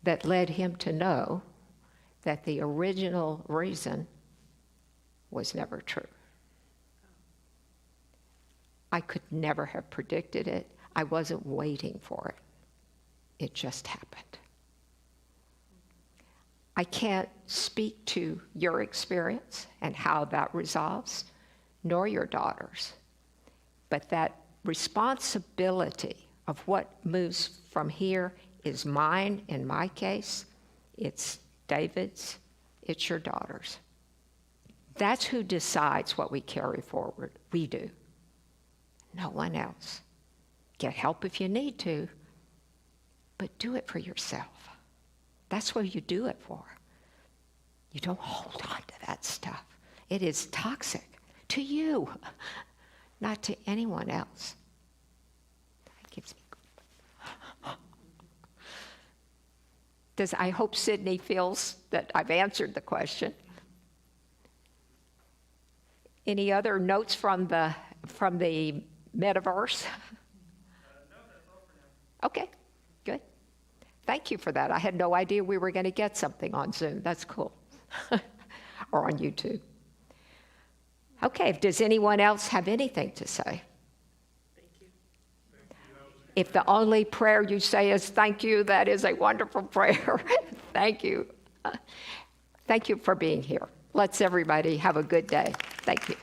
that led him to know that the original reason was never true. I could never have predicted it. I wasn't waiting for it. It just happened. I can't speak to your experience and how that resolves, nor your daughter's. But that responsibility of what moves from here is mine in my case. It's David's, it's your daughter's. That's who decides what we carry forward. We do. No one else. Get help if you need to, but do it for yourself. That's what you do it for. You don't hold on to that stuff. It is toxic to you, not to anyone else. That gives me I hope Sydney feels that I've answered the question. Any other notes from the metaverse? No, that's all for now. Okay, good. Thank you for that. I had no idea we were going to get something on Zoom. That's cool. Or on YouTube. Okay, does anyone else have anything to say? Thank you. If the only prayer you say is thank you, that is a wonderful prayer. Thank you. Thank you for being here. Let's everybody have a good day. Thank you.